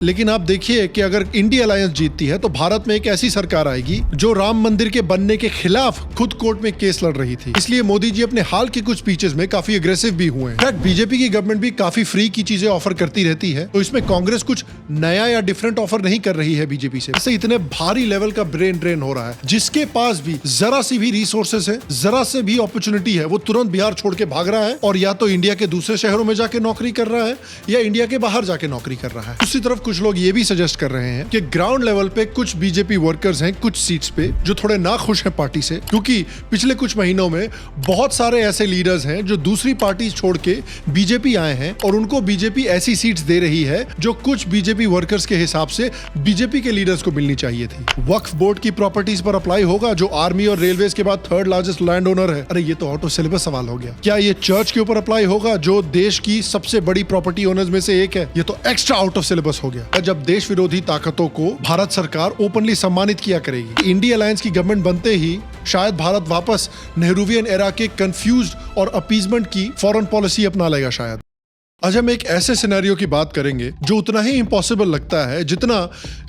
लेकिन आप देखिए कि अगर इंडिया अलायंस जीतती है तो भारत में एक ऐसी सरकार आएगी जो राम मंदिर के बनने के खिलाफ खुद कोर्ट में केस लड़ रही थी। इसलिए मोदी जी अपने हाल के कुछ स्पीचेस में काफी अग्रेसिव भी हुए हैं। बीजेपी की गवर्नमेंट भी काफी फ्री की चीजें ऑफर करती रहती है, तो इसमें कांग्रेस कुछ नया या डिफरेंट ऑफर नहीं कर रही है बीजेपी से। इससे इतने भारी लेवल का ब्रेन ड्रेन हो रहा है। जिसके पास भी जरा सी भी रिसोर्सेस है, जरा से भी अपॉर्चुनिटी है, वो तुरंत बिहार छोड़ के भाग रहा है और या तो इंडिया के दूसरे शहरों में जाके नौकरी कर रहा है या इंडिया के बाहर जाके नौकरी कर रहा है। दूसरी तरफ कुछ लोग ये भी सजेस्ट कर रहे हैं कि ग्राउंड लेवल पे कुछ बीजेपी वर्कर्स हैं कुछ सीट्स पे जो थोड़े नाखुश हैं पार्टी से, क्योंकि पिछले कुछ महीनों में बहुत सारे ऐसे लीडर्स हैं जो दूसरी पार्टी छोड़ के बीजेपी आए हैं और उनको बीजेपी ऐसी सीट्स दे रही है जो कुछ बीजेपी वर्कर्स के हिसाब से बीजेपी के लीडर्स को मिलनी चाहिए थी। वक्फ बोर्ड की प्रॉपर्टीज पर अप्लाई होगा जो आर्मी और रेलवेज के बाद थर्ड लार्जेस्ट लैंड ओनर है। अरे ये तो आउट ऑफ सिलेबस सवाल हो गया। क्या ये चर्च के ऊपर अप्लाई होगा जो देश की सबसे बड़ी प्रॉपर्टी ओनर्स में से एक है? ये तो एक्स्ट्रा आउट ऑफ सिलेबस हो गया। जब देश विरोधी ताकतों को भारत सरकार ओपनली सम्मानित किया करेगी। इंडिया अलायंस की गवर्नमेंट बनते ही शायद भारत वापस नेहरूवियन एरा के कंफ्यूज्ड और अपीजमेंट की फॉरेन पॉलिसी अपना लेगा शायद। आज हम एक ऐसे सिनेरियो की बात करेंगे जो उतना ही इम्पॉसिबल लगता है जितना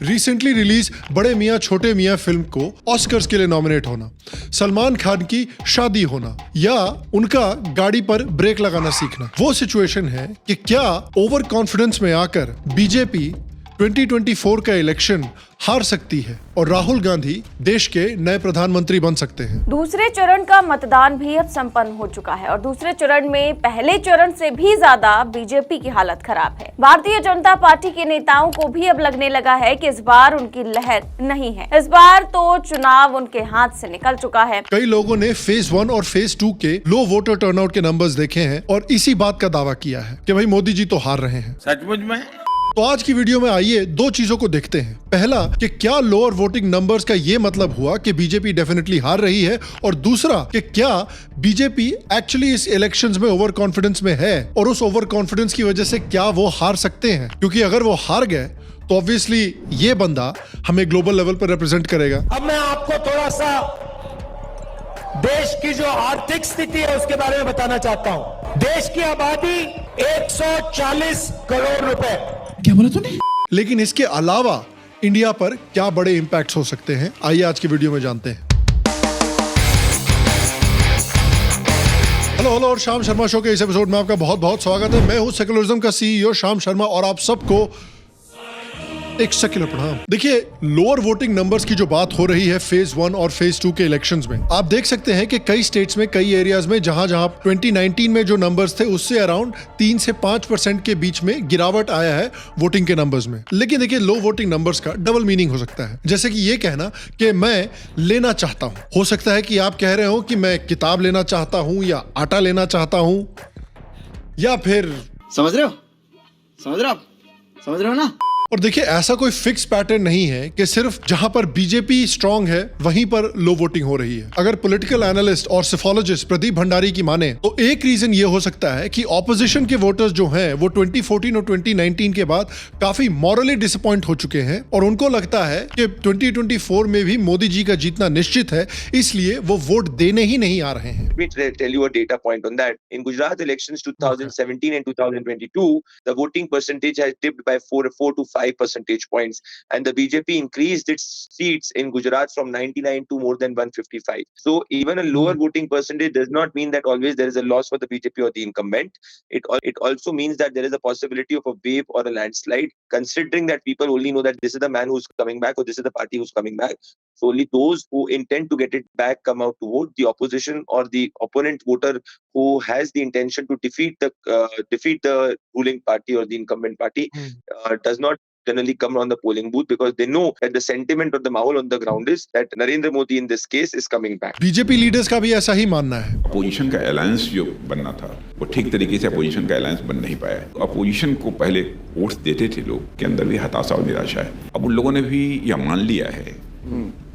रिसेंटली रिलीज बड़े मियां छोटे मियां फिल्म को ऑस्कर्स के लिए नॉमिनेट होना, सलमान खान की शादी होना या उनका गाड़ी पर ब्रेक लगाना सीखना। वो सिचुएशन है कि क्या ओवर कॉन्फिडेंस में आकर बीजेपी 2024 का इलेक्शन हार सकती है और राहुल गांधी देश के नए प्रधानमंत्री बन सकते हैं। दूसरे चरण का मतदान भी अब संपन्न हो चुका है और दूसरे चरण में पहले चरण से भी ज्यादा बीजेपी की हालत खराब है। भारतीय जनता पार्टी के नेताओं को भी अब लगने लगा है कि इस बार उनकी लहर नहीं है। इस बार तो चुनाव उनके हाथ से निकल चुका है। कई लोगों ने फेज 1 और फेज 2 के लो वोटर टर्नआउट के नंबर्स देखे हैं और इसी बात का दावा किया है कि भाई मोदी जी तो हार रहे हैं। सचमुच में? तो आज की वीडियो में आइए दो चीजों को देखते हैं। पहला कि क्या लोअर वोटिंग नंबर्स का ये मतलब हुआ कि बीजेपी डेफिनेटली हार रही है, और दूसरा कि क्या बीजेपी एक्चुअली इस इलेक्शंस में ओवर कॉन्फिडेंस में है और उस ओवर कॉन्फिडेंस की वजह से क्या वो हार सकते हैं। क्योंकि अगर वो हार गए तो ऑब्वियसली ये बंदा हमें ग्लोबल लेवल पर रिप्रेजेंट करेगा। अब मैं आपको थोड़ा सा देश की जो आर्थिक स्थिति है उसके बारे में बताना चाहता हूं। देश की आबादी 140 करोड़ रुपए। क्या बोला तूने? लेकिन इसके अलावा इंडिया पर क्या बड़े इंपैक्ट्स हो सकते हैं, आइए आज की वीडियो में जानते हैं। हेलो और शाम शर्मा शो के इस एपिसोड में आपका बहुत बहुत स्वागत है। मैं हूं सेकुलरिज्म का सीईओ शाम शर्मा और आप सबको एक सेक्युलर प्रणाम। देखिए, लोअर वोटिंग नंबर्स की जो बात हो रही है फेज 1 और फेज 2 के इलेक्शंस में, आप देख सकते हैं कि कई स्टेट्स में, कई एरियाज में जहां 2019 में जो नंबर्स थे उससे अराउंड 3 से 5% के बीच में गिरावट आया है वोटिंग के नंबर्स में। लेकिन देखिए, लो वोटिंग नंबर्स का डबल मीनिंग हो सकता है। जैसे कि ये कहना कि मैं लेना चाहता हूं, हो सकता है कि आप कह रहे हो कि मैं किताब लेना चाहता हूं या आटा लेना चाहता हूं या फिर समझ रहे हो ना? और देखिए, ऐसा कोई फिक्स पैटर्न नहीं है कि सिर्फ जहां पर बीजेपी स्ट्रांग है वहीं पर लो वोटिंग हो रही है। अगर पॉलिटिकल एनालिस्ट और सिफोलॉजिस्ट प्रदीप भंडारी की माने तो एक रीजन ये हो सकता है कि ऑपोजिशन के वोटर्स जो हैं वो 2014 और 2019 के बाद काफी मॉरली डिसअपॉइंट हो चुके हैं और उनको लगता है कि 2024 में भी मोदी जी का जीतना निश्चित है, इसलिए वो वोट देने ही नहीं आ रहे हैं। Let me tell you a data point on that. In Gujarat elections 2017 and 2022, the voting percentage has dipped by 4 to 5 percentage points, and the BJP increased its seats in Gujarat from 99 to more than 155. So even a lower voting percentage does not mean that always there is a loss for the BJP or the incumbent. It also means that there is a possibility of a wave or a landslide, considering that people only know that this is the man who's coming back or this is the party who's coming back. So only those who intend to get it back come out to vote. The opposition or the opponent voter who has the intention to defeat the ruling party or the incumbent party does not generally come on the polling booth because they know that the sentiment or the mahal on the ground is that Narendra Modi in this case is coming back. BJP leaders का भी ऐसा ही मानना है। Opposition का alliance जो बनना था वो ठीक तरीके से अपोजिशन का अलायंस बन नहीं पाया। अपोजिशन को पहले वोट्स देते थे लोग, के अंदर भी हताशा और निराशा है। अब उन लोगों ने भी यह मान लिया है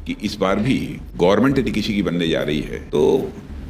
कि इस बार भी गवर्नमेंट यदि किसी की बनने जा रही है तो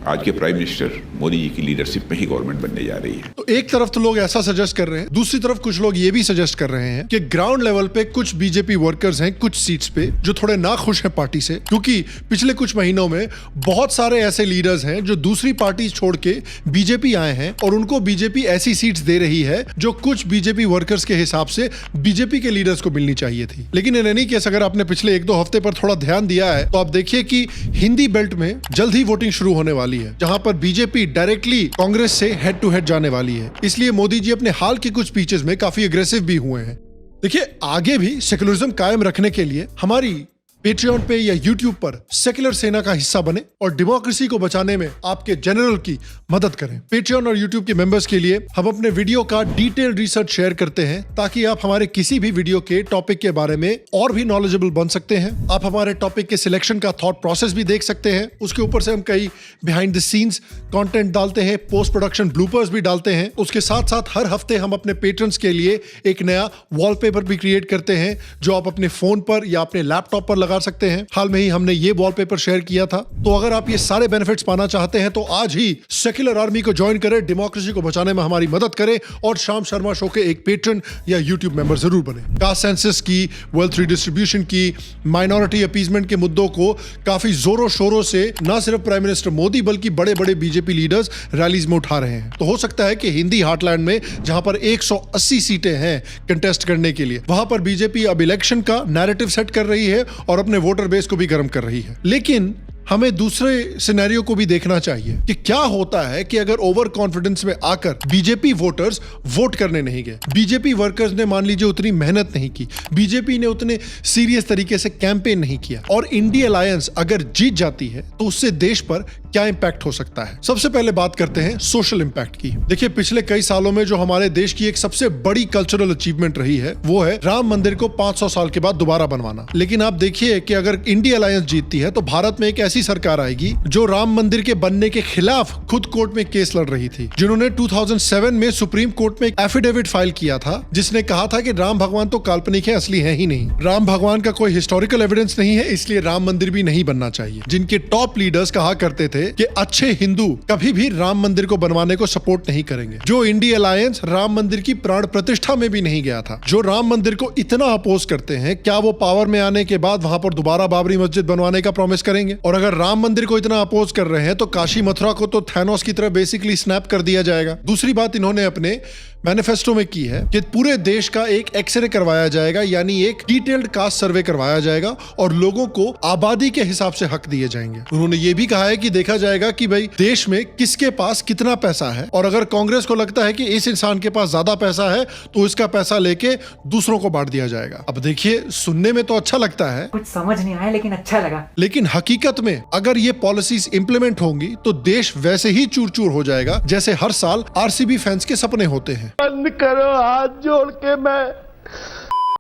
आज के प्राइम मिनिस्टर मोदी जी की लीडरशिप में ही गवर्नमेंट बनने जा रही है। तो एक तरफ तो लोग ऐसा सजेस्ट कर रहे हैं, दूसरी तरफ कुछ लोग ये भी सजेस्ट कर रहे हैं कि ग्राउंड लेवल पे कुछ बीजेपी वर्कर्स हैं कुछ सीट्स पे जो थोड़े नाखुश हैं पार्टी से, क्योंकि पिछले कुछ महीनों में बहुत सारे ऐसे लीडर्स हैं जो दूसरी पार्टी छोड़ के बीजेपी आए हैं और उनको बीजेपी ऐसी सीट्स दे रही है जो कुछ बीजेपी वर्कर्स के हिसाब से बीजेपी के लीडर्स को मिलनी चाहिए थी। लेकिन इन एनी केस अगर आपने पिछले एक दो हफ्ते पर थोड़ा ध्यान दिया है तो आप देखिए कि हिंदी बेल्ट में जल्द ही वोटिंग शुरू होने वाली है, जहां पर बीजेपी डायरेक्टली कांग्रेस से हेड टू हेड जाने वाली है। इसलिए मोदी जी अपने हाल के कुछ स्पीचेस में काफी अग्रेसिव भी हुए हैं। देखिए, आगे भी सेक्युलरिज्म कायम रखने के लिए हमारी पेट्रियन पे या यूट्यूब पर सेक्युलर सेना का हिस्सा बने और डेमोक्रेसी को बचाने में आपके जनरल की मदद करें। पेट्रियन और यूट्यूब के मेंबर्स के लिए हम अपने वीडियो का डिटेल रिसर्च शेयर करते हैं ताकि आप हमारे किसी भी वीडियो के टॉपिक के बारे में और भी नॉलेजेबल बन सकते हैं। आप हमारे टॉपिक के सिलेक्शन का थॉट प्रोसेस भी देख सकते हैं। उसके ऊपर से हम कई बिहाइंड द सीन्स कंटेंट डालते हैं, पोस्ट प्रोडक्शन ब्लूपर्स भी डालते हैं। उसके साथ साथ हर हफ्ते हम अपने पेट्रन्स के लिए एक नया वॉलपेपर भी क्रिएट करते हैं जो आप अपने फोन पर या अपने लैपटॉप पर लगा सकते हैं। हाल में ही हमने ये वॉलपेपर शेयर किया था। तो अगर आप ये सारे बेनिफिट्स पाना चाहते हैं तो आज ही सेक्युलर आर्मी को ज्वाइन करें, डेमोक्रेसी को बचाने में हमारी मदद करें और शाम शर्मा शो के एक पेट्रन या यूट्यूब मेंबर जरूर बने। कास्ट सेंसस की, वेल्थ रिडिस्ट्रीब्यूशन की, माइनॉरिटी अपीजमेंट के मुद्दों को काफी जोरों शोरों से न सिर्फ प्राइम मिनिस्टर मोदी बल्कि बड़े बड़े बीजेपी लीडर्स रैलीज में उठा रहे हैं। तो हो सकता है कि हिंदी हार्टलैंड में जहां पर 180 सीटें हैं कंटेस्ट करने के लिए, वहां पर बीजेपी अब इलेक्शन का नैरेटिव सेट कर रही है और अपने वोटर बेस को भी गर्म कर रही है। लेकिन हमें दूसरे सिनेरियो को भी देखना चाहिए कि क्या होता है कि अगर ओवर कॉन्फिडेंस में आकर बीजेपी वोटर्स वोट करने नहीं गए, बीजेपी वर्कर्स ने मान लीजिए उतनी मेहनत नहीं की, बीजेपी ने उतने सीरियस तरीके से कैंपेन नहीं किया और इंडी अलायंस अगर जीत जाती है तो उससे देश पर क्या इंपैक्ट हो सकता है। सबसे पहले बात करते हैं सोशल इंपैक्ट की। देखिए, पिछले कई सालों में जो हमारे देश की एक सबसे बड़ी कल्चरल अचीवमेंट रही है वो है राम मंदिर को 500 साल के बाद दोबारा बनवाना। लेकिन आप देखिए कि अगर इंडी अलायंस जीतती है तो भारत में एक ऐसी सरकार आएगी जो राम मंदिर के बनने के खिलाफ खुद कोर्ट में केस लड़ रही थी, जिन्होंने 2007 में सुप्रीम कोर्ट में एक एफिडेविट फाइल किया था जिसने कहा था कि राम भगवान तो काल्पनिक है, असली है ही नहीं। राम भगवान का कोई हिस्टोरिकल एविडेंस नहीं है, इसलिए राम मंदिर भी नहीं बनना चाहिए। जिनके टॉप लीडर्स कहा करते थे कि अच्छे हिंदू कभी भी राम मंदिर को बनवाने को सपोर्ट नहीं करेंगे। जो इंडी अलायंस राम मंदिर की प्राण प्रतिष्ठा में भी नहीं गया था, जो राम मंदिर को इतना अपोज करते हैं, क्या वो पावर में आने के बाद वहां पर दोबारा बाबरी मस्जिद बनवाने का प्रॉमिस करेंगे? और अगर राम मंदिर को इतना अपोज कर रहे हैं तो काशी मथुरा को तो थैनोस की तरह बेसिकली स्नैप कर दिया जाएगा। दूसरी बात इन्होंने अपने मैनिफेस्टो में की है कि पूरे देश का एक एक्सरे करवाया जाएगा, यानी एक डिटेल्ड कास्ट सर्वे करवाया जाएगा और लोगों को आबादी के हिसाब से हक दिए जाएंगे। उन्होंने ये भी कहा है कि देखा जाएगा कि भाई देश में किसके पास कितना पैसा है और अगर कांग्रेस को लगता है कि इस इंसान के पास ज्यादा पैसा है तो इसका पैसा लेके दूसरों को बांट दिया जाएगा। अब देखिए, सुनने में तो अच्छा लगता है, कुछ समझ नहीं आया लेकिन अच्छा लगा। लेकिन हकीकत में अगर ये पॉलिसीज इंप्लीमेंट होंगी तो देश वैसे ही चूर चूर हो जाएगा जैसे हर साल आरसीबी फैंस के सपने होते हैं। बंद करो, हाथ जोड़ के मैं।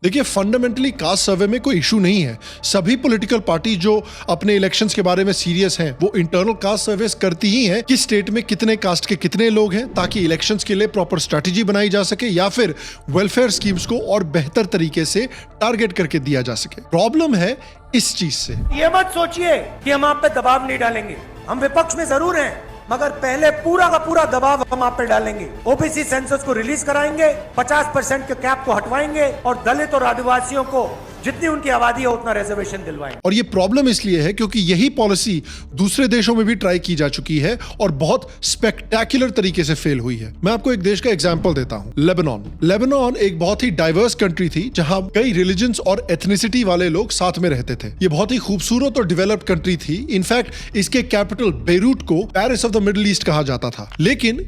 देखिए, फंडामेंटली कास्ट सर्वे में कोई इशू नहीं है। सभी पॉलिटिकल पार्टी जो अपने इलेक्शंस के बारे में सीरियस हैं वो इंटरनल कास्ट सर्वेस करती ही हैं कि स्टेट में कितने कास्ट के कितने लोग हैं, ताकि इलेक्शंस के लिए प्रॉपर स्ट्रैटेजी बनाई जा सके या फिर वेलफेयर स्कीम्स को और बेहतर तरीके से टारगेट करके दिया जा सके। प्रॉब्लम है इस चीज से। ये मत सोचिए कि हम आप पे दबाव नहीं डालेंगे, हम विपक्ष में जरूर हैं, मगर पहले पूरा का पूरा दबाव हम आप पे डालेंगे। ओबीसी सेंसस को रिलीज कराएंगे, 50% के कैप को हटवाएंगे और दलित और आदिवासियों को जितनी उनकी आबादी है उतना रिजर्वेशन दिलवाएंगे। और ये प्रॉब्लम इसलिए है क्योंकि यही पॉलिसी दूसरे देशों में भी ट्राई की जा चुकी है और बहुत स्पेक्टेक्युलर तरीके से फेल हुई है। मैं आपको एक देश का एग्जांपल देता हूं, लेबनान। लेबनान एक बहुत ही डाइवर्स कंट्री थी जहां कई रिलीजन्स और एथनिसिटी वाले लोग साथ में रहते थे। ये बहुत ही खूबसूरत और डेवलप्ड कंट्री थी। इनफैक्ट इसके कैपिटल बेरूट को Paris of the middle east कहा जाता था। लेकिन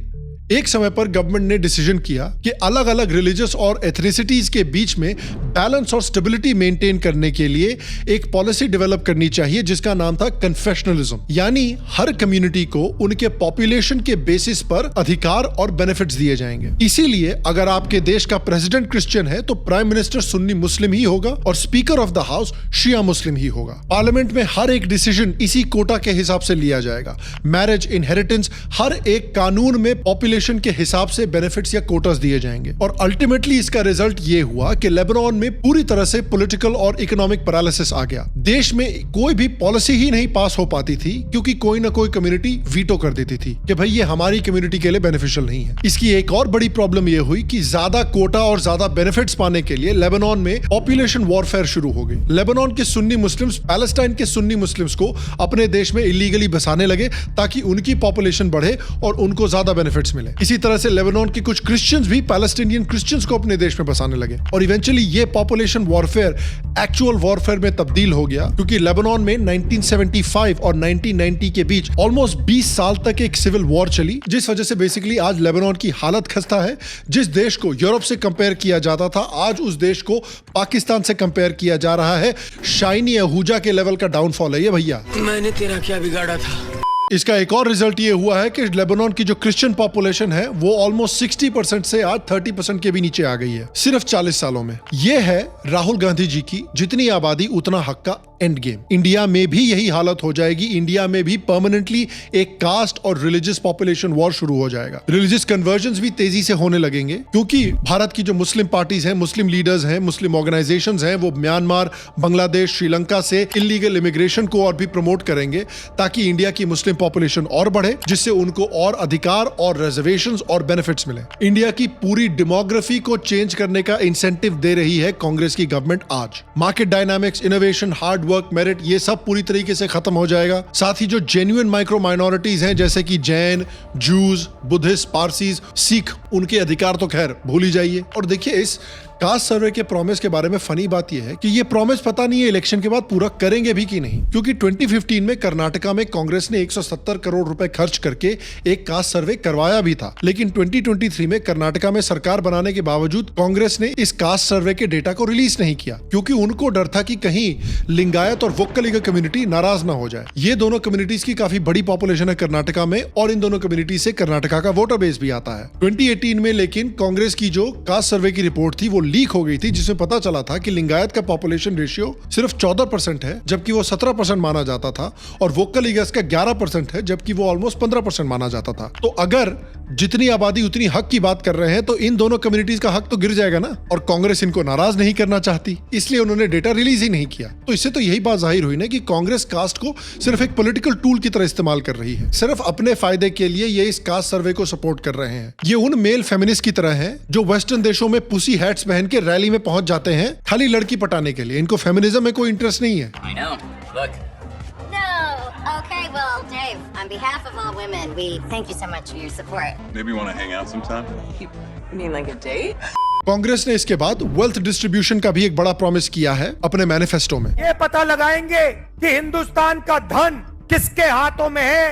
एक समय पर गवर्नमेंट ने डिसीजन किया कि अलग अलग रिलीजियस और एथनिसिटीज के बीच में बैलेंस और स्टेबिलिटी मेंटेन करने के लिए एक पॉलिसी डेवलप करनी चाहिए जिसका नाम था कन्फेशनलिज्म, यानी हर कम्युनिटी को उनके पॉपुलेशन के बेसिस पर अधिकार और बेनिफिट्स दिए जाएंगे। इसीलिए अगर आपके देश का प्रेसिडेंट क्रिश्चियन है तो प्राइम मिनिस्टर सुन्नी मुस्लिम ही होगा और स्पीकर ऑफ द हाउस शिया मुस्लिम ही होगा। पार्लियामेंट में हर एक डिसीजन इसी कोटा के हिसाब से लिया जाएगा। मैरिज, इनहेरिटेंस, हर एक कानून में पॉपुलेशन पॉपुलेशन के हिसाब से बेनिफिट्स या कोटास दिए जाएंगे। और अल्टीमेटली इसका रिजल्ट ये हुआ कि लेबनान में पूरी तरह से पॉलिटिकल और इकोनॉमिक पैरालिसिस आ गया। देश में कोई भी पॉलिसी ही नहीं पास हो पाती थी क्योंकि कोई ना कोई कम्युनिटी वीटो कर देती थी कि भाई ये हमारी कम्युनिटी के लिए बेनिफिशियल नहीं है। इसकी एक और बड़ी प्रॉब्लम ये हुई कि ज्यादा कोटा और ज्यादा बेनिफिट्स पाने के लिए लेबनान में पॉपुलेशन वॉरफेयर शुरू हो गई। लेबनान के सुन्नी मुस्लिम्स पैलेस्टाइन के सुन्नी मुस्लिम्स को अपने देश में इलीगली बसाने लगे ताकि उनकी पॉपुलेशन बढ़े और उनको ज्यादा बेनिफिट्स मिले। इसी तरह से लेबनान के कुछ क्रिश्चियंस भी पैलेस्टीनियन क्रिश्चियंस को अपने देश में बसाने लगे और इवेंचुअली ये पॉपुलेशन वॉरफेयर एक्चुअल वॉरफेयर में तब्दील हो गया क्योंकि लेबनान में 1975 और 1990 के बीच ऑलमोस्ट 20 साल तक एक सिविल वॉर चली, जिस वजह से बेसिकली आज लेबनान की हालत खस्ता है। जिस देश को यूरोप से कंपेयर किया जाता था आज उस देश को पाकिस्तान से कंपेयर किया जा रहा है। शाइनी अहूजा के लेवल का डाउनफॉल है ये भैया। मैंने तेरा क्या बिगाड़ा था? इसका एक और रिजल्ट ये हुआ है कि लेबनान की जो क्रिश्चियन पॉपुलेशन है वो ऑलमोस्ट 60% से आज 30% के भी नीचे आ गई है सिर्फ 40 सालों में। ये है राहुल गांधी जी की जितनी आबादी उतना हक का एंड गेम। इंडिया में भी यही हालत हो जाएगी। इंडिया में भी परमानेंटली एक कास्ट और रिलीजियस पॉपुलेशन वॉर शुरू हो जाएगा। रिलीजियस कन्वर्जन्स भी तेजी से होने लगेंगे क्योंकि भारत की जो मुस्लिम पार्टीज हैं, मुस्लिम लीडर्स हैं, मुस्लिम ऑर्गेनाइजेशंस हैं, वो म्यांमार, बांग्लादेश, श्रीलंका से इलीगल इमिग्रेशन को और भी प्रमोट करेंगे ताकि इंडिया की मुस्लिम पॉपुलेशन और बढ़े, जिससे उनको और अधिकार और रिजर्वेशंस और बेनिफिट्स मिले। इंडिया की पूरी डेमोग्राफी को चेंज करने का इंसेंटिव दे रही है कांग्रेस की गवर्नमेंट आज। Market dynamics, innovation, hard work, merit, ये सब पूरी तरीके से खत्म हो जाएगा। साथ ही जो जेन्युइन माइक्रो माइनॉरिटीज हैं जैसे कि जैन, जूज, बुद्धिस्ट, पारसीज, सिख, उनके अधिकार तो खैर भूल ही जाइए। और देखिए इस कास्ट सर्वे के प्रॉमिस के बारे में फनी बात यह है कि ये प्रॉमिस पता नहीं है इलेक्शन के बाद पूरा करेंगे भी कि नहीं, क्योंकि 2015 में कर्नाटका में कांग्रेस ने 170 करोड़ रुपए खर्च करके एक कास्ट सर्वे करवाया भी था। लेकिन 2023 में कर्नाटका में सरकार बनाने के बावजूद कांग्रेस ने इस कास्ट सर्वे के डेटा को रिलीज नहीं किया क्योंकि उनको डर था कि कहीं लिंगायत और वोक्कलिगा कम्युनिटी नाराज ना हो जाए। ये दोनों कम्युनिटीज की काफी बड़ी पॉपुलेशन है कर्नाटका में और इन दोनों कम्युनिटी से कर्नाटका का वोटर बेस भी आता है। 2018 में लेकिन कांग्रेस की जो कास्ट सर्वे की रिपोर्ट थी वो लीक हो गई थी, जिसमें पता चला था कि लिंगायत का पॉपुलेशन रेशियो सिर्फ 14% है जबकि वो 17% माना जाता था और वोक्कलिगस का 11% है जबकि वो ऑलमोस्ट 15% माना जाता था। तो अगर जितनी आबादी उतनी हक की बात कर रहे हैं तो इन दोनों कम्युनिटीज का हक तो गिर जाएगा ना, और कांग्रेस इनको नाराज नहीं करना चाहती इसलिए उन्होंने डेटा रिलीज ही नहीं किया। तो इससे तो यही बात जाहिर हुई ना कि कांग्रेस कास्ट को सिर्फ एक पॉलिटिकल टूल की तरह इस्तेमाल कर रही है। सिर्फ अपने फायदे के लिए ये इस कास्ट सर्वे को सपोर्ट कर रहे हैं। ये उन मेल फेमिनिस्ट की तरह है जो वेस्टर्न देशों में पुसी हैट्स पहन के रैली में पहुंच जाते हैं खाली लड़की पटाने के लिए। इनको फेमिनिज्म में कोई इंटरेस्ट नहीं है। I know. Look. No. Okay, well, Dave, on behalf of all women, we thank you so much for your support. Maybe want to hang out sometime? You mean like a date? Congress ने इसके बाद wealth distribution का भी एक बड़ा promise किया है अपने मैनिफेस्टो में। ये पता लगाएंगे कि हिंदुस्तान का धन किसके हाथों में है,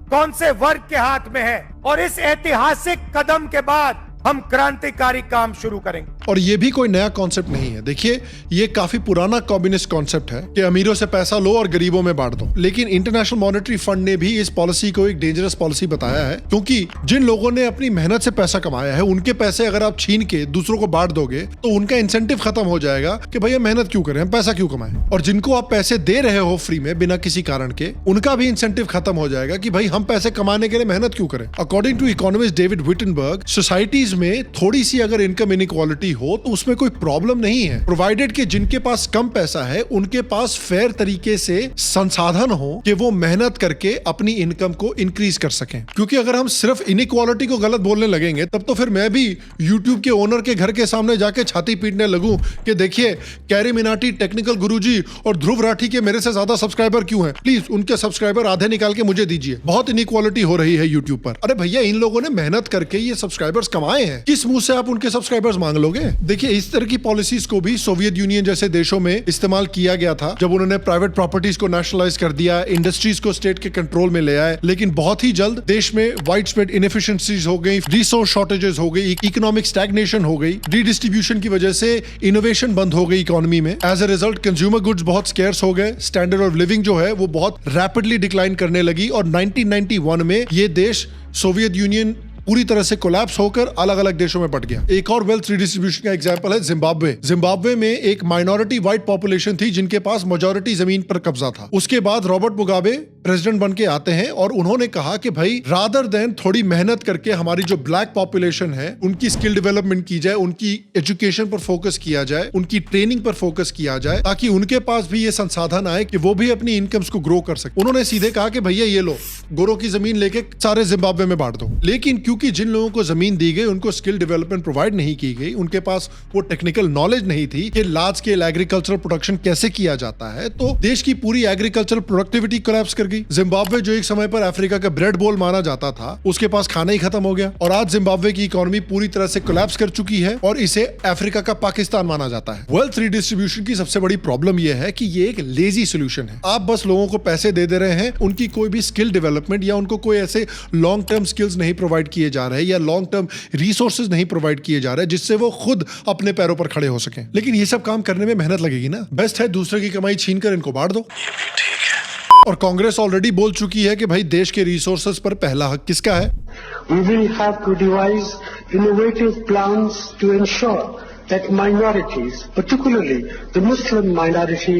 कौन से वर्ग के हाथ में है, और इस ऐतिहासिक कदम के बाद हम क्रांतिकारी काम शुरू करेंगे। और ये भी कोई नया कॉन्सेप्ट नहीं है। देखिए ये काफी पुराना कम्युनिस्ट कॉन्सेप्ट है कि अमीरों से पैसा लो और गरीबों में बांट दो। लेकिन इंटरनेशनल मॉनेटरी फंड ने भी इस पॉलिसी को एक डेंजरस पॉलिसी बताया है क्योंकि जिन लोगों ने अपनी मेहनत से पैसा कमाया है उनके पैसे अगर आप छीन के दूसरों को बांट दोगे तो उनका इंसेंटिव खत्म हो जाएगा कि भैया मेहनत क्यों करें, हम पैसा क्यों कमाएं। और जिनको आप पैसे दे रहे हो फ्री में बिना किसी कारण के, उनका भी इंसेंटिव खत्म हो जाएगा कि भाई हम पैसे कमाने के लिए मेहनत क्यों करें। According to economist David Wittenberg, societies में थोड़ी सी अगर इनकम इनइक्वालिटी हो तो उसमें कोई प्रॉब्लम नहीं है, प्रोवाइडेड कि जिनके पास कम पैसा है उनके पास फेयर तरीके से संसाधन हो कि वो मेहनत करके अपनी इनकम को इंक्रीज कर सकें। क्योंकि अगर हम सिर्फ इनइक्वालिटी को गलत बोलने लगेंगे तब तो फिर मैं भी यूट्यूब के ओनर के घर के सामने जाके छाती पीटने लगूं कि देखिए कैरी मिनाटी, टेक्निकल गुरुजी और ध्रुव राठी के मेरे से ज्यादा सब्सक्राइबर क्यों हैं, प्लीज उनके सब्सक्राइबर आधे निकाल के मुझे दीजिए, बहुत इनइक्वालिटी हो रही है यूट्यूब पर। अरे भैया इन लोगों ने मेहनत करके ये सब्सक्राइबर्स कमाए हैं, किस मुंह से आप उनके सब्सक्राइबर्स मांग लोगे। देखिए इस तरह की पॉलिसीज को भी सोवियत यूनियन जैसे देशों में इस्तेमाल किया गया था जब उन्होंने प्राइवेट प्रॉपर्टीज को नेशनलाइज कर दिया, इंडस्ट्रीज को स्टेट के कंट्रोल में ले आए। लेकिन बहुत ही जल्द देश में वाइड स्प्रेड इनएफिशिएंसीज हो गई, रिसोर्स शॉर्टेजेस हो गई, इकोनॉमिक स्टैग्नेशन हो गई, रीडिस्ट्रीब्यूशन की वजह से इनोवेशन बंद हो गई इकोनॉमी में। As a result consumer goods बहुत स्केर्स हो गए, स्टैंडर्ड ऑफ लिविंग जो है वो बहुत रैपिडली डिक्लाइन करने लगी और 1991 में ये देश सोवियत यूनियन पूरी तरह से कोलैप्स होकर अलग अलग देशों में बट गया। एक और वेल्थ रिडिस्ट्रीब्यूशन का एग्जांपल है जिम्बाब्वे। जिम्बाब्वे में एक माइनॉरिटी व्हाइट पॉपुलेशन थी जिनके पास मेजॉरिटी जमीन पर कब्जा था। उसके बाद रॉबर्ट मुगाबे प्रेसिडेंट बन के आते हैं और उन्होंने कहा कि भाई रादर देन थोड़ी मेहनत करके हमारी जो ब्लैक पॉपुलेशन है उनकी स्किल डेवलपमेंट की जाए, उनकी एजुकेशन पर फोकस किया जाए, उनकी ट्रेनिंग पर फोकस किया जाए, ताकि उनके पास भी ये संसाधन आए कि वो भी अपनी इनकम्स को ग्रो कर सके। उन्होंने सीधे कहा कि भैया ये लो, गोरों की जमीन लेके सारे जिम्बाब्वे में बांट दो। लेकिन क्योंकि जिन लोगों को जमीन दी गई उनको स्किल डेवलपमेंट प्रोवाइड नहीं की गई, उनके पास वो टेक्निकल नॉलेज नहीं थी कि लार्ज स्केल एग्रीकल्चरल प्रोडक्शन कैसे किया जाता है, तो देश की पूरी एग्रीकल्चरल प्रोडक्टिविटी कोलैप्स कर गई। जिम्बाब्वे जो एक समय पर अफ्रीका का ब्रेड बोल माना जाता था, उसके पास खाना ही खत्म हो गया और आज जिम्बाब्वे की इकोनॉमी पूरी तरह से कोलैप्स कर चुकी है और इसे अफ्रीका का पाकिस्तान माना जाता है। वेल्थ रिडिस्ट्रीब्यूशन की सबसे बड़ी प्रॉब्लम यह है कि ये एक लेजी सोल्यूशन है। आप बस लोगों को पैसे दे रहे हैं, उनकी कोई भी स्किल डेवलपमेंट या उनको कोई ऐसे लॉन्ग टर्म स्किल्स नहीं प्रोवाइड किए जा रहे या लॉन्ग टर्म रिसोर्सेज नहीं प्रोवाइड किए जा रहे जिससे वो खुद अपने पैरों पर खड़े हो सकें। लेकिन ये सब काम करने में मेहनत लगेगी ना, बेस्ट है दूसरे की कमाई छीन कर इनको बांट दो। और कांग्रेस ऑलरेडी बोल चुकी है कि भाई देश के रिसोर्सेज पर पहला हक किसका है। We will have to devise innovative plans to ensure that minorities, particularly the Muslim minority,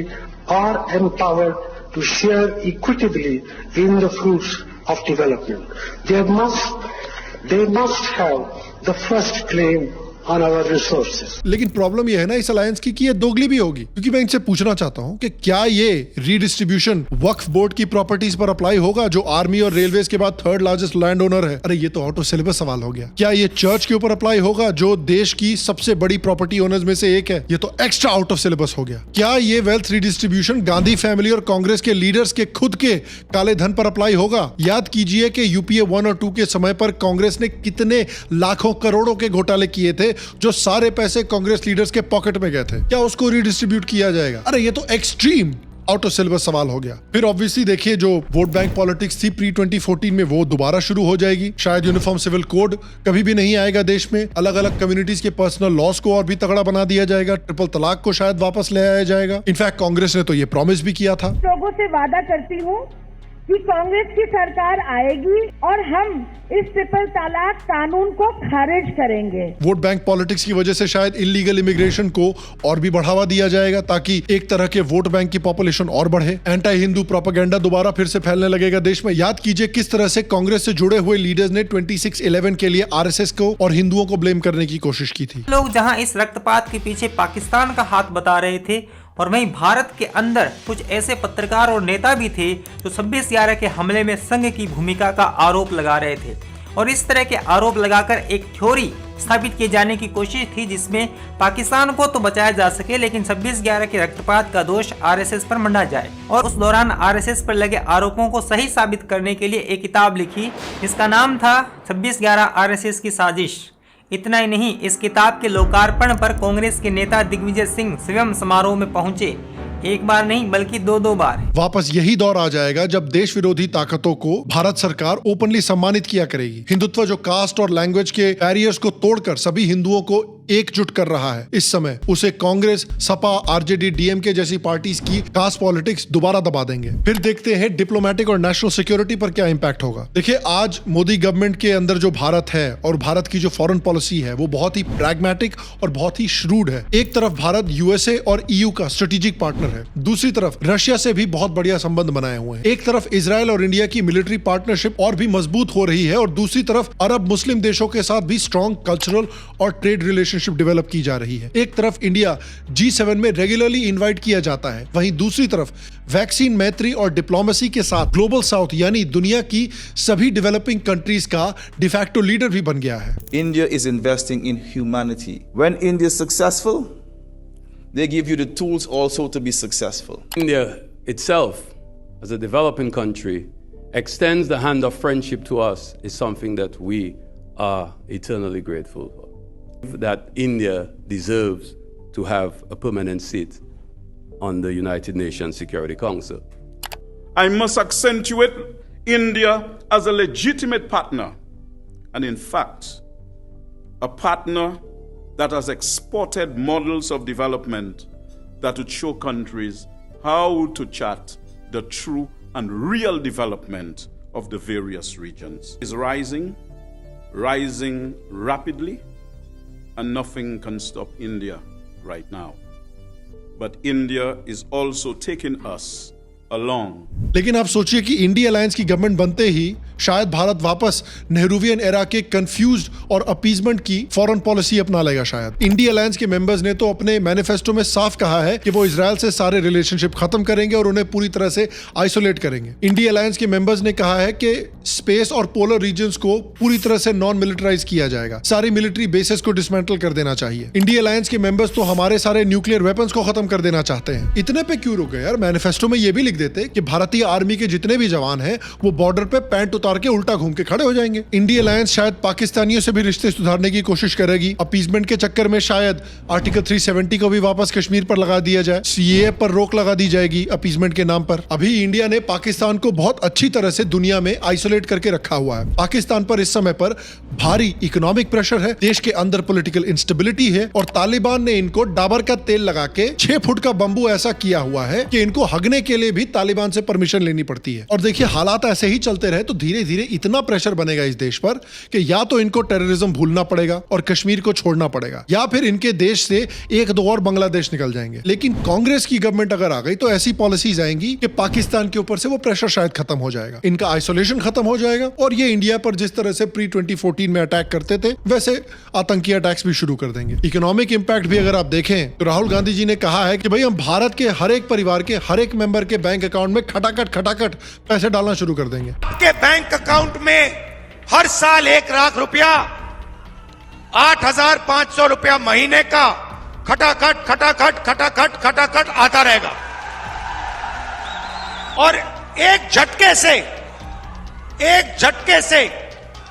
are empowered to share equitably in the fruits of development. They must have the first claim on our resources. लेकिन problem यह है ना इस alliance की कि ये दोगली भी होगी, क्योंकि मैं इनसे पूछना चाहता हूं कि क्या ये रीडिस्ट्रीब्यूशन वक्फ बोर्ड की प्रॉपर्टीज पर अप्लाई होगा जो आर्मी और रेलवेज के बाद थर्ड लार्जेस्ट लैंड ओनर है। अरे ये तो आउट ऑफ सिलेबस सवाल हो गया। क्या ये चर्च के ऊपर अप्लाई होगा जो देश की सबसे बड़ी प्रॉपर्टी ओनर्स में से एक है। ये तो एक्स्ट्रा आउट ऑफ सिलेबस हो गया। क्या ये वेल्थ रीडिस्ट्रीब्यूशन गांधी फैमिली और कांग्रेस के लीडर्स के खुद के काले धन पर अप्लाई होगा। याद कीजिए कि यूपीए 1 और 2 के समय पर कांग्रेस ने कितने लाखों करोड़ों के घोटाले किए थे जो सारे पैसे कांग्रेस लीडर्स के पॉकेट में गए थे। क्या उसको रीडिस्ट्रीब्यूट किया जाएगा। अरे ये तो एक्सट्रीम आउट ऑफ सिलेबस सवाल हो गया। फिर ऑब्वियसली देखिए जो वोट बैंक पॉलिटिक्स थी प्री 2014 में वो दोबारा शुरू हो जाएगी। शायद यूनिफॉर्म सिविल कोड कभी भी नहीं आएगा देश में। अलग अलग कम्युनिटीज के पर्सनल लॉस को और भी तगड़ा बना दिया जाएगा। ट्रिपल तलाक को शायद वापस ले आया जाएगा। इनफैक्ट कांग्रेस ने तो ये प्रॉमिस भी किया था। लोगों से वादा करती हूँ कि कांग्रेस की सरकार आएगी और हम इस ट्रिपल तलाक कानून को खारिज करेंगे। वोट बैंक पॉलिटिक्स की वजह से शायद इलीगल इमिग्रेशन को और भी बढ़ावा दिया जाएगा ताकि एक तरह के वोट बैंक की पॉपुलेशन और बढ़े। एंटी हिंदू प्रोपेगेंडा दोबारा फिर से फैलने लगेगा देश में। याद कीजिए किस तरह से कांग्रेस से जुड़े हुए लीडर्स ने 26/11 के लिए आरएसएस को और हिंदुओं को ब्लेम करने की कोशिश की थी। लोग जहां इस रक्तपात के पीछे पाकिस्तान का हाथ बता रहे थे और वहीं भारत के अंदर कुछ ऐसे पत्रकार और नेता भी थे जो 26/11 के हमले में संघ की भूमिका का आरोप लगा रहे थे और इस तरह के आरोप लगाकर एक थ्योरी स्थापित किए जाने की कोशिश थी जिसमें पाकिस्तान को तो बचाया जा सके लेकिन 26/11 के रक्तपात का दोष आरएसएस पर मंडा जाए। और उस दौरान आरएसएस पर लगे आरोपों को सही साबित करने के लिए एक किताब लिखी जिसका नाम था 26/11 आरएसएस की साजिश। इतना ही नहीं, इस किताब के लोकार्पण पर कांग्रेस के नेता दिग्विजय सिंह स्वयं समारोह में पहुंचे। एक बार नहीं बल्कि 2 बार। वापस यही दौर आ जाएगा जब देश विरोधी ताकतों को भारत सरकार ओपनली सम्मानित किया करेगी। हिंदुत्व जो कास्ट और लैंग्वेज के बैरियर्स को तोड़कर सभी हिंदुओं को एकजुट कर रहा है इस समय, उसे कांग्रेस, सपा, आरजेडी, डीएमके जैसी पार्टीज की कास्ट पॉलिटिक्स दोबारा दबा देंगे। फिर देखते हैं डिप्लोमेटिक और नेशनल सिक्योरिटी पर क्या इंपैक्ट होगा। देखिए आज मोदी गवर्नमेंट के अंदर जो भारत है और भारत की जो फॉरेन पॉलिसी है वो बहुत ही प्रैग्मेटिक और बहुत ही श्रूड है। एक तरफ भारत यूएसए और ईयू का स्ट्रेटेजिक पार्टनर है, दूसरी तरफ रशिया से भी बहुत बढ़िया संबंध बनाए हुए हैं। एक तरफ इजराइल और इंडिया की मिलिट्री पार्टनरशिप और भी मजबूत हो रही है और दूसरी तरफ अरब मुस्लिम देशों के साथ भी स्ट्रॉन्ग कल्चरल और ट्रेड रिलेशनशिप डेवलप की जा रही है। एक तरफ इंडिया G7 में रेगुलरली इनवाइट किया जाता है, वहीं दूसरी तरफ वैक्सीन मैत्री और डिप्लोमेसी के साथ ग्लोबल साउथ यानी दुनिया की सभी डेवलपिंग कंट्रीज का डिफैक्टो लीडर भी बन गया है। India is investing in humanity. When India is successful, they give you the tools also to be successful. India itself, as a developing country, extends the hand of friendship to us is something that we are eternally grateful for. That India deserves to have a permanent seat on the United Nations Security Council. I must accentuate India as a legitimate partner, and in fact, a partner that has exported models of development that would show countries how to chart the true and real development of the various regions. Is rising rising rapidly, and nothing can stop India right now. But India is also taking us along. लेकिन आप सोचिए कि India alliance की government बनते ही शायद भारत वापस Nehruvian era के confused और अपीजमेंट की फॉरेन पॉलिसी अपना लेगा। शायद इंडिया अलायंस के मेंबर्स ने तो अपने मैनिफेस्टो में साफ कहा है कि वो इजराइल से सारे रिलेशनशिप खत्म करेंगे और उन्हें पूरी तरह से आइसोलेट करेंगे। इंडिया अलायंस के मेंबर्स ने कहा है कि स्पेस और पोलर रीजन्स को पूरी तरह से नॉन मिलिटराइज किया जाएगा, सारी मिलिट्री बेसेस को डिसमेंटल कर देना चाहिए। इंडिया अलायंस के मेंबर्स तो हमारे सारे न्यूक्लियर वेपन्स को खत्म कर देना चाहते हैं। इतने पे क्यों रुक गए यार? मैनिफेस्टो में ये भी लिख देते कि भारतीय आर्मी के जितने भी जवान हैं वो बॉर्डर पे पैंट उतार के उल्टा घूम के खड़े हो जाएंगे। इंडिया अलायंस शायद पाकिस्तानियों से भी रिश्ते सुधारने की कोशिश करेगी। अपीजमेंट के चक्कर में शायद आर्टिकल 370 को भी वापस कश्मीर पर लगा दिया जाए, सीएए पर रोक लगा दी जाएगी अपीजमेंट के नाम पर। अभी इंडिया ने पाकिस्तान को बहुत अच्छी तरह से दुनिया में आइसोलेट करके रखा हुआ है। पाकिस्तान पर इस समय पर भारी इकोनॉमिक प्रेशर है, देश के अंदर पॉलिटिकल इंस्टेबिलिटी है और तालिबान ने इनको डाबर का तेल लगा के 6 फुट का बंबू ऐसा किया हुआ है कि इनको हगने के लिए भी तालिबान से परमिशन लेनी पड़ती है। और देखिए हालात ऐसे ही चलते रहे तो धीरे धीरे इतना प्रेशर बनेगा इस देश पर कि या तो इनको टेररिज्म भूलना पड़ेगा और कश्मीर को छोड़ना पड़ेगा, या फिर इनके देश से 1-2 और बांग्लादेश निकल जाएंगे। लेकिन कांग्रेस की गवर्नमेंट अगर आ गई तो ऐसी पॉलिसीज आएंगी कि पाकिस्तान के ऊपर से वो प्रेशर शायद खत्म हो जाएगा, इनका आइसोलेशन खत्म हो जाएगा और ये इंडिया पर जिस तरह से प्री 2014 में अटैक करते थे वैसे आतंकी अटैक्स भी शुरू कर देंगे। इकोनॉमिक इंपैक्ट भी अगर आप देखें तो राहुल गांधी जी ने कहा है कि भाई हम भारत के हर एक परिवार के हर एक मेंबर के बैंक अकाउंट में खटाखट पैसे डालना शुरू कर देंगे। के बैंक अकाउंट में हर साल 1 लाख रुपया, 8,500 रुपया महीने का खटाखट आता रहेगा और एक झटके से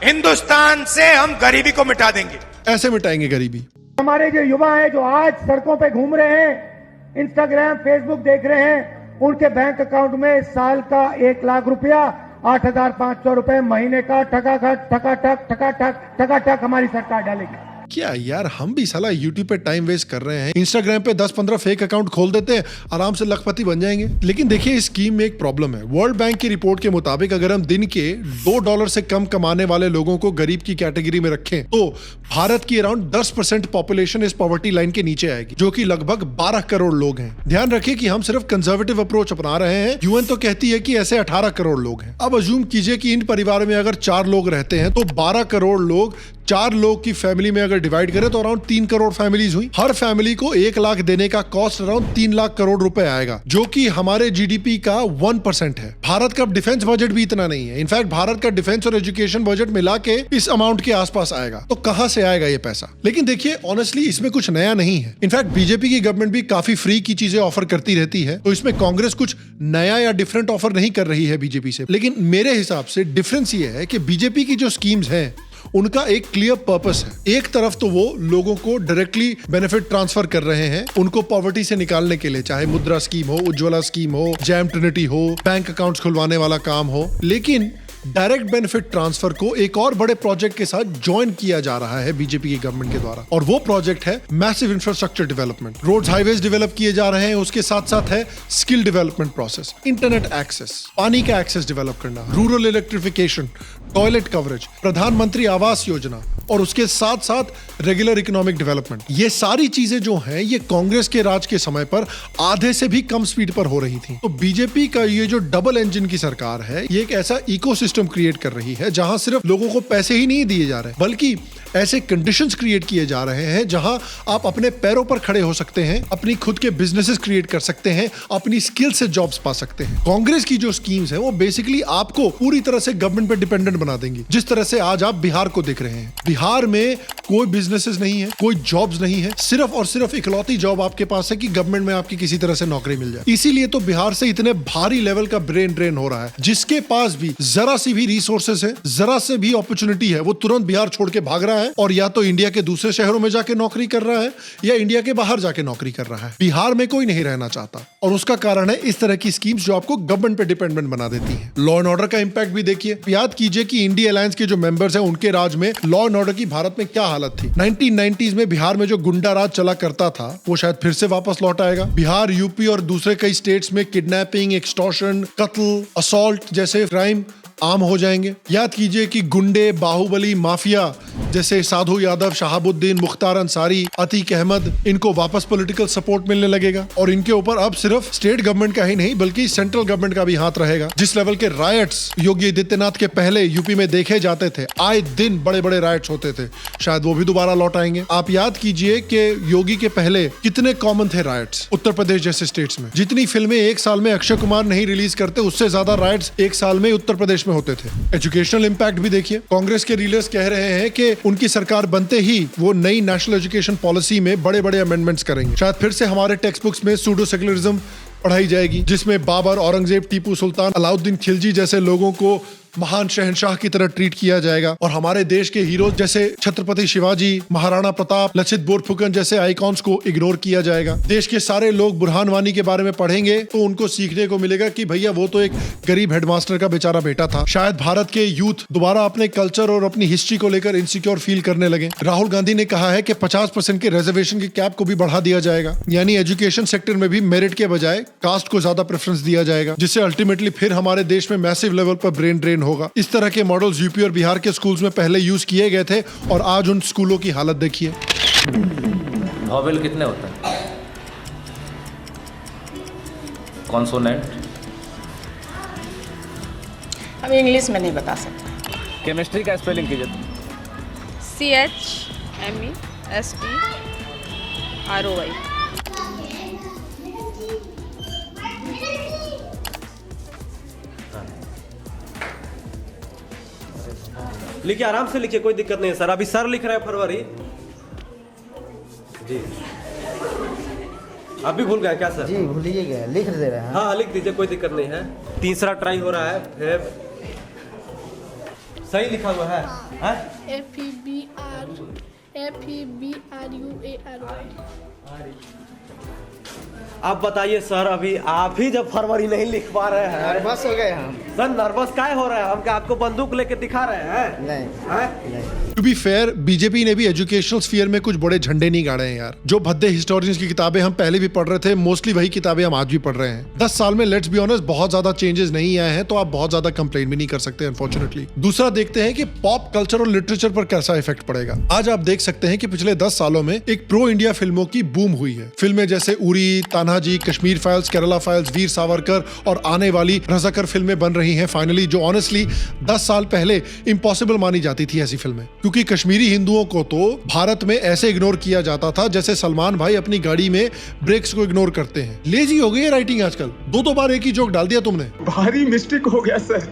हिंदुस्तान से हम गरीबी को मिटा देंगे। ऐसे मिटाएंगे गरीबी। हमारे जो युवा हैं जो आज सड़कों पे घूम रहे हैं, इंस्टाग्राम फेसबुक देख रहे हैं, उनके बैंक अकाउंट में साल का 1 लाख रुपया, 8,500 रुपए महीने का ठकाठक हमारी सरकार डालेगी। क्या यार हम भी साला यूट्यूब पे टाइम वेस्ट कर रहे हैं, इंस्टाग्राम पे 10-15 फेक अकाउंट खोल देते हैं, आराम से लखपति बन जाएंगे। लेकिन देखिए इस स्कीम में एक प्रॉब्लम है। वर्ल्ड बैंक की रिपोर्ट के मुताबिक अगर हम दिन के $2 से कम कमाने वाले लोगों को गरीब की कैटेगरी में रखें तो भारत की अराउंड 10% पॉपुलेशन इस पॉवर्टी लाइन के नीचे आएगी, जो कि लगभग 12 करोड़ लोग हैं। ध्यान रखिए कि हम सिर्फ कंजर्वेटिव अप्रोच अपना रहे हैं, यूएन तो कहती है कि ऐसे 18 करोड़ लोग हैं। अब अज्यूम कीजिए कि इन परिवार में अगर 4 लोग रहते हैं तो 12 करोड़ लोग 4 लोग की फैमिली में अगर डिवाइड करें तो अराउंड 3 करोड़ फैमिलीज हुई। हर फैमिली को 1 लाख देने का कॉस्ट अराउंड 3 लाख करोड़ रुपए आएगा, जो कि हमारे जीडीपी का 1% है। भारत का डिफेंस बजट भी इतना नहीं है। इनफैक्ट भारत का डिफेंस और एजुकेशन बजट मिला के इस अमाउंट के आसपास आएगा। तो कहां से आएगा ये पैसा? लेकिन देखिए ऑनेस्टली इसमें कुछ नया नहीं है। इनफैक्ट बीजेपी की गवर्नमेंट भी काफी फ्री की चीजें ऑफर करती रहती है, तो इसमें कांग्रेस कुछ नया या डिफरेंट ऑफर नहीं कर रही है बीजेपी से। लेकिन मेरे हिसाब से डिफरेंस ये है कि बीजेपी की जो स्कीम्स हैं उनका एक क्लियर पर्पस है। एक तरफ तो वो लोगों को डायरेक्टली बेनिफिट ट्रांसफर कर रहे हैं उनको पॉवर्टी से निकालने के लिए, चाहे मुद्रा स्कीम हो, उज्ज्वला स्कीम हो, जैम ट्रिनिटी हो, बैंक अकाउंट्स खुलवाने वाला काम हो। लेकिन डायरेक्ट बेनिफिट ट्रांसफर को एक और बड़े प्रोजेक्ट के साथ ज्वाइन किया जा रहा है बीजेपी की गवर्नमेंट के द्वारा, और वो प्रोजेक्ट है massive infrastructure development. Roads highways develop किए जा रहे हैं, उसके साथ साथ है skill development process, internet access, पानी का एक्सेस डेवलप करना, rural electrification, toilet coverage, Pradhanmantri Awas योजना और उसके साथ साथ रेगुलर इकोनॉमिक डेवलपमेंट। ये सारी चीजें जो हैं ये कांग्रेस के राज के समय पर आधे से भी कम स्पीड पर हो रही थी। तो बीजेपी का ये जो डबल इंजन की सरकार है ये एक ऐसा इकोसिस्टम क्रिएट कर रही है जहां सिर्फ लोगों को पैसे ही नहीं दिए जा रहे बल्कि ऐसे कंडीशंस क्रिएट किए जा रहे हैं जहां आप अपने पैरों पर खड़े हो सकते हैं, अपनी खुद के बिजनेसेस क्रिएट कर सकते हैं, अपनी स्किल से जॉब्स पा सकते हैं। कांग्रेस की जो स्कीम्स है वो बेसिकली आपको पूरी तरह से गवर्नमेंट पे डिपेंडेंट बना देंगी, जिस तरह से आज आप बिहार को देख रहे हैं। बिहार में कोई बिजनेसेस नहीं है, कोई जॉब्स नहीं है, सिर्फ और सिर्फ इकलौती जॉब आपके पास है कि गवर्नमेंट में आपकी किसी तरह से नौकरी मिल जाए। इसीलिए तो बिहार से इतने भारी लेवल का ब्रेन ड्रेन हो रहा है। जिसके पास भी जरा सी भी रिसोर्सेस है, जरा से भी अपॉर्चुनिटी है, वो तुरंत बिहार छोड़ के भाग रहा है और या तो इंडिया के दूसरे शहरों में जाके नौकरी कर रहा है या इंडिया के बाहर जाके नौकरी कर रहा है। बिहार में कोई नहीं रहना चाहता और उसका कारण है इस तरह की स्कीम्स जो आपको गवर्नमेंट पे डिपेंडेंट बना देती हैं। लॉ एंड ऑर्डर का इंपैक्ट भी देखिए। याद कीजिए कि इंडिया अलायंस के जो मेंबर्स हैं उनके राज में लॉ एंड ऑर्डर की भारत में क्या हालत थी। 1990s में बिहार में जो गुंडा राज चला करता था वो शायद फिर से वापस लौट आएगा। बिहार, यूपी और दूसरे कई स्टेट्स में किडनैपिंग, एक्सटॉर्शन, कत्ल, असॉल्ट जैसे क्राइम आम हो जाएंगे। याद कीजिए कि गुंडे, बाहुबली, माफिया जैसे साधु यादव, शहाबुद्दीन, मुख्तार अंसारी, अतीक अहमद, इनको वापस पॉलिटिकल सपोर्ट मिलने लगेगा और इनके ऊपर अब सिर्फ स्टेट गवर्नमेंट का ही नहीं बल्कि सेंट्रल गवर्नमेंट का भी हाथ रहेगा। जिस लेवल के रायट्स योगी आदित्यनाथ के पहले यूपी में देखे जाते थे, आए दिन बड़े बड़े रायट्स होते थे, शायद वो भी दोबारा लौट आएंगे। आप याद कीजिए कि योगी के पहले कितने कॉमन थे रायट्स उत्तर प्रदेश जैसे स्टेट्स में। जितनी फिल्में एक साल में अक्षय कुमार नहीं रिलीज करते, उससे ज्यादा रायट्स एक साल में उत्तर प्रदेश में होते थे। एजुकेशनल इंपैक्ट भी देखिए, कांग्रेस के लीडर्स कह रहे हैं कि उनकी सरकार बनते ही वो नई नेशनल एजुकेशन पॉलिसी में बड़े बड़े अमेंडमेंट्स करेंगे। शायद फिर से हमारे टेक्स्ट बुक्स में सूडो सेक्युलरिज्म पढ़ाई जाएगी, जिसमें बाबर, औरंगजेब, टीपू सुल्तान, अलाउद्दीन खिलजी जैसे लोगों को महान शहंशाह की तरह ट्रीट किया जाएगा और हमारे देश के हीरो जैसे छत्रपति शिवाजी, महाराणा प्रताप, लचित बोरफुकन जैसे आइकॉन्स को इग्नोर किया जाएगा। देश के सारे लोग बुरहान वानी के बारे में पढ़ेंगे तो उनको सीखने को मिलेगा कि भैया वो तो एक गरीब हेडमास्टर का बेचारा बेटा था। शायद भारत के यूथ दोबारा अपने कल्चर और अपनी हिस्ट्री को लेकर इनसिक्योर फील करने लगे। राहुल गांधी ने कहा है कि 50% के रिजर्वेशन के कैप को भी बढ़ा दिया जाएगा, यानी एजुकेशन सेक्टर में भी मेरिट के बजाय कास्ट को ज्यादा प्रेफरेंस दिया जाएगा, जिससे अल्टीमेटली फिर हमारे देश में मैसिव लेवल पर ब्रेन ड्रेन होगा। इस तरह के मॉडल्स यूपी और बिहार के स्कूल्स में पहले यूज किए गए थे और आज उन स्कूलों की हालत देखिए। वॉवेल कितने होते हैं? कॉन्सोनेंट हम इंग्लिश में नहीं बता सकते। केमिस्ट्री का स्पेलिंग कीजिए। CHMESTROY। लिखिए, आराम से लिखिए, कोई दिक्कत नहीं है सर। अभी सर लिख रहे हैं फरवरी जी। आप भी भूल गए क्या सर? जी भूल ही गए, लिख दे रहे हैं। हाँ लिख दीजिए, कोई दिक्कत नहीं है। तीसरा ट्राई हो रहा है, फिर सही लिखा हुआ है। FEBRUARY। आप बताइए सर, अभी आप ही जब फरवरी नहीं लिख पा रहे हैं, नर्वस हो गए हम। सर नर्वस काय हो रहा है? हम क्या आपको बंदूक लेके दिखा रहे हैं? नहीं। टू बी फेयर, बीजेपी ने भी एजुकेशनल स्फीयर में कुछ बड़े झंडे नहीं गाड़े हैं यार। जो भद्दे हिस्टोरियंस की किताबें हम पहले भी पढ़ रहे थे, मोस्टली वही किताबें हम आज भी पढ़ रहे हैं। 10 साल में लेट्स बी ऑनेस्ट बहुत ज्यादा चेंजेस नहीं आए हैं, तो आप बहुत ज्यादा कंप्लेन भी नहीं कर सकते अनफॉर्चुनेटली। दूसरा देखते हैं कि पॉप कल्चर और लिटरेचर पर कैसा इफेक्ट पड़ेगा। आज आप देख सकते हैं कि पिछले 10 सालों में एक प्रो इंडिया फिल्मों की बूम हुई है। फिल्में जैसे उरी, तान्हाजी, कश्मीर फाइल्स, केरला फाइल्स, वीर सावरकर और आने वाली रजाकर फिल्में बन रही हैं फाइनली, जो ऑनेस्टली 10 साल पहले इम्पॉसिबल मानी जाती थी ऐसी फिल्में, क्योंकि कश्मीरी हिंदुओं को तो भारत में ऐसे इग्नोर किया जाता था जैसे सलमान भाई अपनी गाड़ी में ब्रेक्स को इग्नोर करते हैं। लेजी हो गई है राइटिंग आजकल। दो बार एक ही जोक डाल दिया तुमने। भारी मिस्टेक हो गया सर,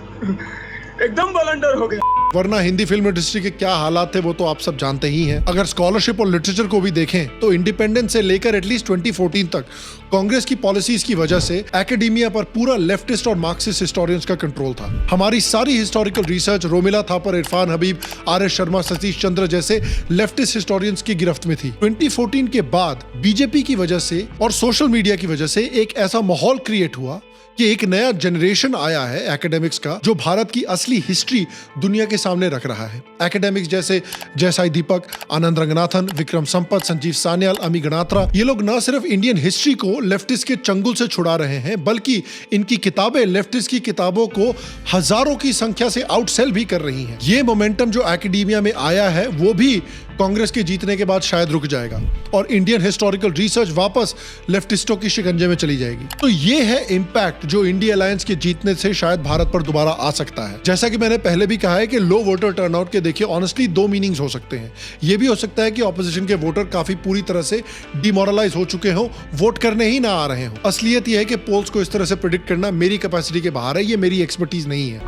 एकदम ब्लंडर हो गया। वरना हिंदी फिल्म इंडस्ट्री के क्या हालात थे वो तो आप सब जानते ही हैं। अगर स्कॉलरशिप और लिटरेचर को भी देखें तो इंडिपेंडेंस से लेकर एटलीस्ट 2014 तक कांग्रेस की पॉलिसीज की वजह से एकेडेमिया पर पूरा लेफ्टिस्ट और मार्क्सिस्ट हिस्टोरियंस का कंट्रोल था। हमारी सारी historical research Romila Thapar, Irfan Habib, RS. Sharma, Satish Chandra जैसे लेफ्टिस्ट हिस्टोरियंस की गिरफ्त में थी। 2014 के बाद बीजेपी की वजह से और सोशल मीडिया की वजह से एक ऐसा माहौल क्रिएट हुआ कि एक नया जनरेशन आया है एकेडमिक्स का, जो भारत की असली हिस्ट्री दुनिया के सामने रख रहा है। एकेडमिक्स जैसे जयसाई दीपक, आनंद रंगनाथन, विक्रम संपत, संजीव सान्याल, अमी गणात्रा, ये लोग न सिर्फ इंडियन हिस्ट्री को लेफ्टिस्ट के चंगुल से छुड़ा रहे हैं, बल्कि इनकी किताबें लेफ्टिस्ट की किताबों को हजारों की संख्या से आउटसेल भी कर रही हैं। ये मोमेंटम जो एकेडेमिया में आया है वो भी कांग्रेस के जीतने के बाद शायद रुक जाएगा और इंडियन हिस्टोरिकल रिसर्च वापस लेफ्टिस्टों की शिकंजे में चली जाएगी। तो ये है इंपैक्ट जो इंडिया अलायंस के जीतने से शायद भारत पर दोबारा आ सकता है। जैसा कि मैंने पहले भी कहा है कि लो वोटर टर्नआउट के देखिए ऑनेस्टली 2 मीनिंग्स हो सकते हैं। ये भी हो सकता है कि ऑपोजिशन के वोटर काफी पूरी तरह से डिमोरलाइज हो चुके हों, वोट करने ही ना आ रहे हों। असलियत यह है कि पोल्स को इस तरह से प्रिडिक्ट करना मेरी कैपेसिटी के बाहर है, ये मेरी एक्सपर्टीज नहीं है।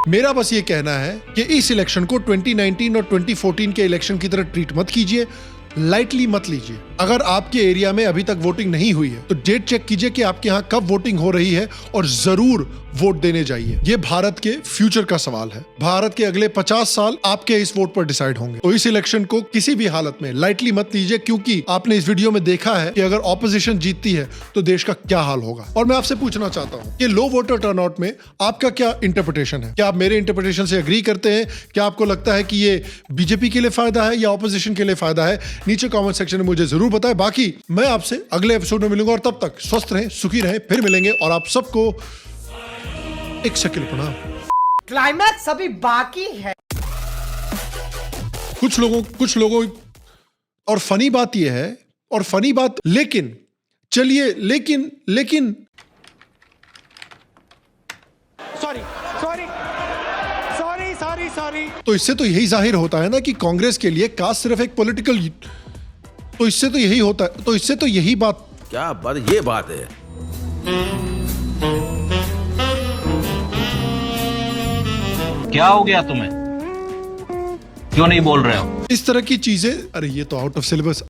मेरा बस ये कहना है कि इस इलेक्शन को 2019 और 2014 के इलेक्शन की तरह ट्रीट मत कीजिए, लाइटली मत लीजिए। अगर आपके एरिया में अभी तक वोटिंग नहीं हुई है तो डेट चेक कीजिए कि आपके यहाँ कब वोटिंग हो रही है और जरूर वोट देने जाइए। ये भारत के फ्यूचर का सवाल है। भारत के अगले 50 साल आपके इस वोट पर डिसाइड होंगे। तो इस इलेक्शन को किसी भी हालत में लाइटली मत लीजिए, क्योंकि आपने इस वीडियो में देखा है कि अगर ऑपोजिशन जीतती है तो देश का क्या हाल होगा। और मैं आपसे पूछना चाहता हूँ कि लो वोटर टर्नआउट में आपका क्या इंटरप्रिटेशन है? क्या आप मेरे इंटरप्रिटेशन से एग्री करते हैं? क्या आपको लगता है कि ये बीजेपी के लिए फायदा है या ऑपोजिशन के लिए फायदा है? नीचे कमेंट सेक्शन में मुझे जरूर बताएं। बाकी मैं आपसे अगले एपिसोड में मिलूंगा और तब तक स्वस्थ रहें, सुखी रहें, फिर मिलेंगे और आप सबको एक शक्ल प्रणाम। क्लाइमैक्स अभी बाकी है। कुछ लोगों और फनी बात यह है, और फनी बात लेकिन चलिए लेकिन सॉरी तो इससे तो यही जाहिर होता है ना कि कांग्रेस के लिए कास्ट सिर्फ एक पॉलिटिकल, तो इससे तो यही होता है, तो इससे तो यही बात, क्या बात, ये बात है। क्या हो गया तुम्हें? क्यों नहीं बोल रहे हो? इस तरह की चीजें, अरे ये तो आउट ऑफ सिलेबस,